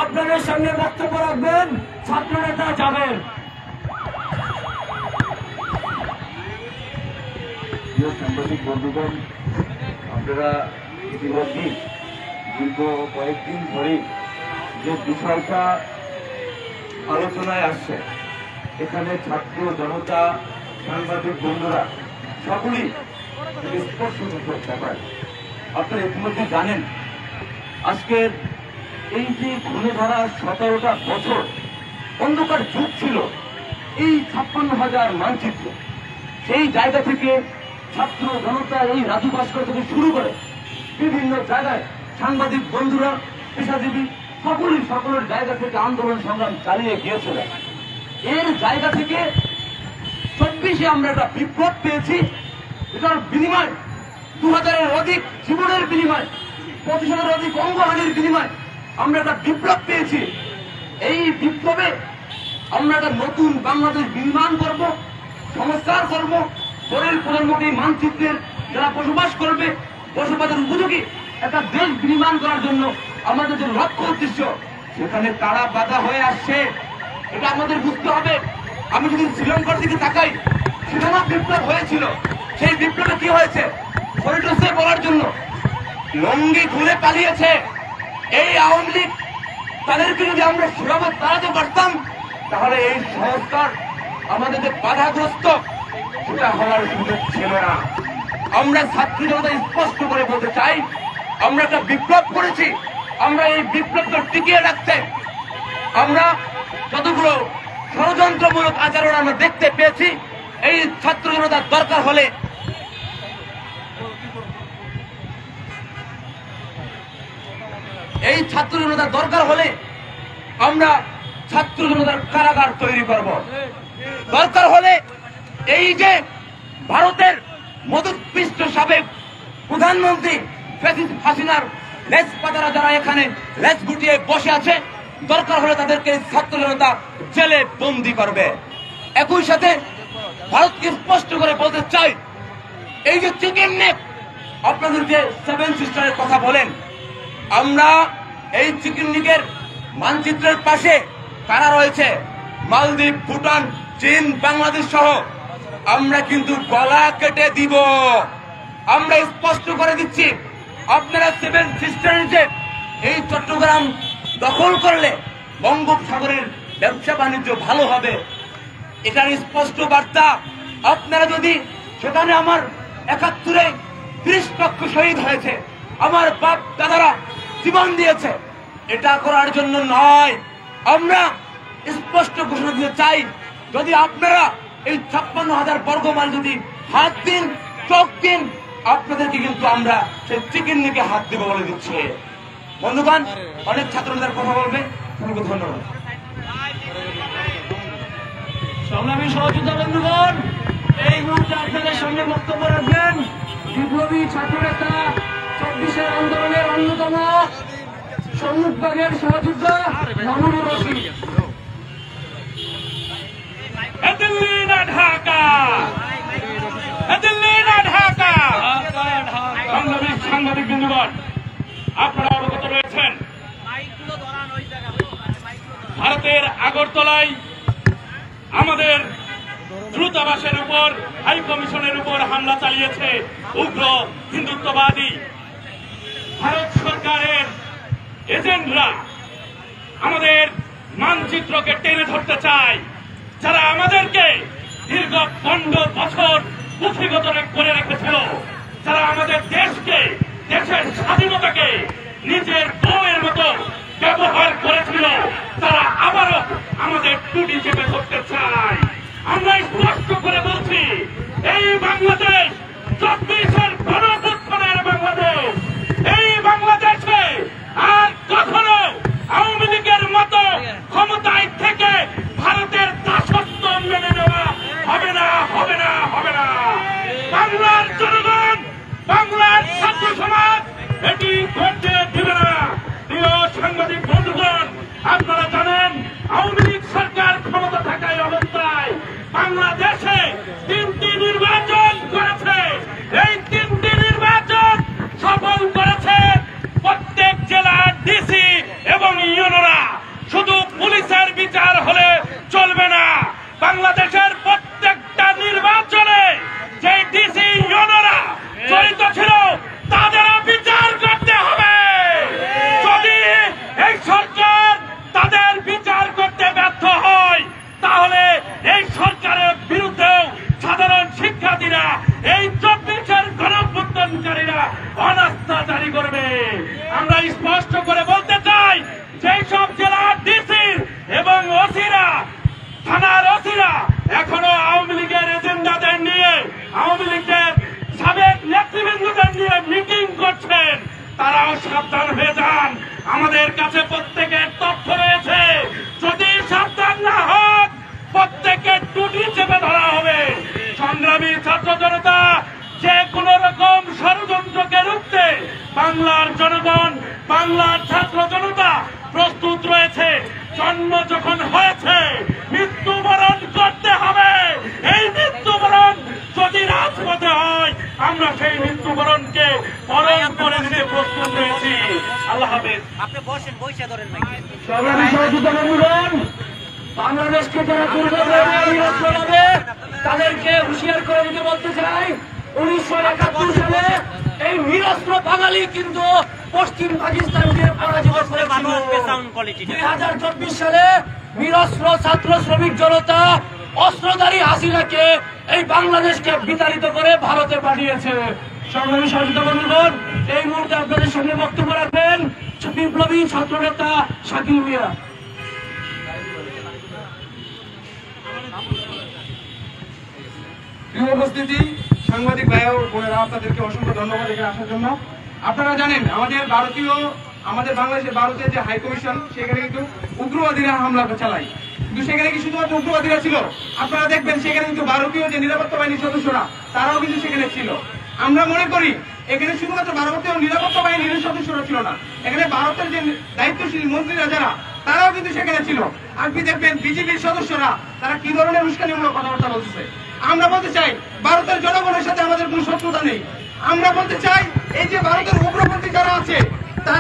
আপনাদের সঙ্গে বক্তব্য রাখবেন ছাত্র নেতা যাবেন। সাংবাদিক বন্ধুগণ, আপনারা ইতিমধ্যে দীর্ঘ কয়েকদিন ধরে যে বিষয়টা আলোচনায় আসছে, এখানে ছাত্র জনতা সাংবাদিক বন্ধুরা সকলেই স্পর্শযোগ্য ব্যাপার। আপনারা ইতিমধ্যে জানেন আজকের এই যে ঘুরে ধরা 17টা বছর অন্ধকার যুগ ছিল, এই 56,000 মানচিত্র, সেই জায়গা থেকে ছাত্র জনতা এই রাজু ভাস্কর থেকে শুরু করে বিভিন্ন জায়গায় সাংবাদিক বন্ধুরা, পেশাজীবী সকলের জায়গা থেকে আন্দোলন সংগ্রাম চালিয়ে গিয়েছিল। এর জায়গা থেকে 24-এ আমরা একটা বিপ্লব পেয়েছি। এটার বিনিময় 2000-এর অধিক জীবনের বিনিময়, 25,000-এর অধিক অঙ্গহানির বিনিময় আমরা একটা বিপ্লব পেয়েছি। এই বিপ্লবে আমরা একটা নতুন বাংলাদেশ নির্মাণ করব, সংস্কার করব, পরের প্রজন্মকে মানচিত্রের যারা বসবাস করবে বসবাসের উপযোগী একটা দেশ নির্মাণ করার জন্য আমাদের যে লক্ষ্য উদ্দেশ্য, সেখানে তারা বাধা হয়ে আসছে, এটা আমাদের বুঝতে হবে। আমি যদি শ্রীলঙ্কার দিকে তাকাই, সেখানেও বিপ্লব হয়েছিল। সেই বিপ্লবে কি হয়েছে? ফরিদোসে বলার জন্য লঙ্গি খুলে পালিয়েছে এই আওয়ামী লীগ। তাদেরকে যদি আমরা সুরাবত তাড়াতে পারতাম, তাহলে এই সংস্কার আমাদের যে বাধাগ্রস্ত, সেটা হওয়ার সুযোগ ছিল না। আমরা ছাত্র জনতা স্পষ্ট করে বলতে চাই, আমরা একটা বিপ্লব করেছি। আমরা এই বিপ্লবকে টিকিয়ে রাখতে আমরা যতগুলো ষড়যন্ত্রমূলক আচরণ আমরা দেখতে পেয়েছি, এই ছাত্র জনতার দরকার হলে আমরা ছাত্র জনতার কারাগার তৈরি করব। দরকার হলে এই যে ভারতের মদতপৃষ্ট সাবেক প্রধানমন্ত্রী ফ্যাসিস্ট হাসিনার লেজ পাতারা যারা এখানে লেজ গুটিয়ে বসে আছে, দরকার হলে তাদেরকে ছাত্র জনতা জেলে বন্দী করবে। একই সাথে ভারতকে স্পষ্ট করে বলতে চাই, এই যে চিকেন নেক আপনাদের যে 7 সিস্টারের কথা বলেন, আমরা এই চিকেন নেকের মানচিত্রের পাশে কারা রয়েছে? মালদ্বীপ, ভুটান, চীন, বাংলাদেশ সহ আমরা কিন্তু গলা কেটে দিব। আমরা স্পষ্ট করে দিচ্ছি, আপনারা 7 সিস্টারের যে এই চট্টগ্রাম দখল করলে বঙ্গোপসাগরের ব্যবসা বাণিজ্য ভালো হবে, এটার স্পষ্ট বার্তা। আপনারা যদি সেখানে আমার 71-এ 30 লক্ষ শহীদ হয়েছে, আমার বাপ দাদারা জীবন দিয়েছে, এটা করার জন্য নয়। আমরা স্পষ্ট ঘোষণা দিতে চাই, যদি আপনারা এই 56,000 বর্গ মাইল যদি হাত দিন, চোখ দিন, আপনাদেরকে কিন্তু আমরা সেই চিকেন নিকে হাত দেব বলে দিচ্ছি। বন্ধুগণ, অনেক ছাত্রদের কথা বলবে, ধন্যবাদ। সংগ্রামী সহযোদ্ধা বন্ধুগণ, এই মুহূর্তে আপনাদের সঙ্গে বক্তব্য রাখবেন বিপ্লবী ছাত্র নেতা 24-এর আন্দোলনের অন্যতম সম্মুখভাগের সহযোদ্ধা মামুনুর রশিদ। সাংবাদিক বন্ধুগণ, আপনারা অবগত রয়েছেন, ভারতের আগরতলায় আমাদের দূতাবাসের উপর, হাই কমিশনের উপর হামলা চালিয়েছে উগ্র হিন্দুত্ববাদী ভারত সরকারের এজেন্টরা। আমাদের মানচিত্রকে টেনে ধরতে চায়, যারা আমাদেরকে দীর্ঘ 15 বছর পুঁথিগত করে রেখেছিল, যারা আমাদের দেশকে, দেশের স্বাধীনতাকে নিজের বউয়ের মতো ব্যবহার করেছিল, তারা আবারও আমাদের টুটি চেপে ধরতে চায়। আমরা স্পষ্ট করে বলছি, এই বাংলাদেশ 24-এর গণঅভ্যুত্থানের বাংলাদেশ, এই বাংলাদেশে আর কখনো আওয়ামী লীগের মতো ক্ষমতায় থেকে ভারতের দাসত্ব মেনে নেওয়া হবে না, হবে না, হবে না। বাংলার জনগণ, বাংলার ছাত্র সমাজ এটি ঘটতে দিবে না। প্রিয় সেই সব জেলার ডিসির এবং ওসিরা, থানার ওসিরা এখনো আওয়ামী লীগের এজেন্ডাদের নিয়ে, আওয়ামী লীগের সাবেক নেতৃবৃন্দদের নিয়ে মিটিং করছেন। তারাও সাবধান হয়ে যান। আমাদের কাছে প্রত্যেকের তথ্য রয়েছে, যদি সাবধান না হন প্রত্যেকের টুটি চেপে ধরা হবে। সংগ্রামী ছাত্র জনতা, যে কোন রকম ষড়যন্ত্রকে রুখতে বাংলার জনগণ, বাংলার ছাত্র জনতা প্রস্তুত রয়েছে। জন্ম যখন হয়েছে মৃত্যুবরণ করতে হবে। এই মৃত্যুবরণ যদি রাজপথে হয়, আমরা সেই মৃত্যুবরণকে বরণ করে দিতে প্রস্তুত রয়েছি। আল্লাহ হাফেজ। আপনি বসেন, বইসা ধরেন ভাই। সংগ্রামী সহযোগিতা বন্ধুগণ, বাংলাদেশকে যারা দুর্ভাবে তাদেরকে হুঁশিয়ার করে দিতে বলতে চাই, 1971 সালে এই নিরস্ত্র বাঙালি কিন্তু পশ্চিম পাকিস্তানকে পরাজিত করেছিল। 2024 সালে নিরস্ত্র ছাত্র শ্রমিক জনতা অস্ত্রধারী হাসিনাকে এই বাংলাদেশকে বিতাড়িত করে ভারতে পাঠিয়েছে। সংগ্রামী সহযোগিতা বন্ধুগণ, এই মুহূর্তে আপনাদের সামনে বক্তব্য রাখবেন বিপ্লবী ছাত্রনেতা শাকিল মিয়া। প্রিয় উপস্থিতি, সাংবাদিক ভাই ও বোনেরা, আপনাদেরকে অসংখ্য ধন্যবাদ এখানে আসার জন্য। আপনারা জানেন আমাদের বাংলাদেশের ভারতের যে হাই কমিশন, সেখানে কিন্তু উগ্রবাদীরা হামলা চালায়। কিন্তু সেখানে কি শুধুমাত্র উগ্রবাদীরা ছিল? আপনারা দেখবেন সেখানে কিন্তু ভারতীয় যে নিরাপত্তা বাহিনীর সদস্যরা, তারাও কিন্তু সেখানে ছিল। আমরা মনে করি এখানে শুধুমাত্র ভারতীয় নিরাপত্তা বাহিনীর সদস্যরা ছিল না, এখানে ভারতের যে দায়িত্বশীল মন্ত্রীরা যারা, তারাও কিন্তু সেখানে ছিল। আপনি দেখবেন বিজেপির সদস্যরা তারা কি ধরনের উস্কানিমূলক কথাবার্তা বলতেছে। আমরা বলতে চাই ভারতের জনগণের সাথে আমাদের কোনো শত্রুতা নেই। আমরা বলতে চাই এই যে ভারতের উগ্রপন্থী যারা আছে, তারা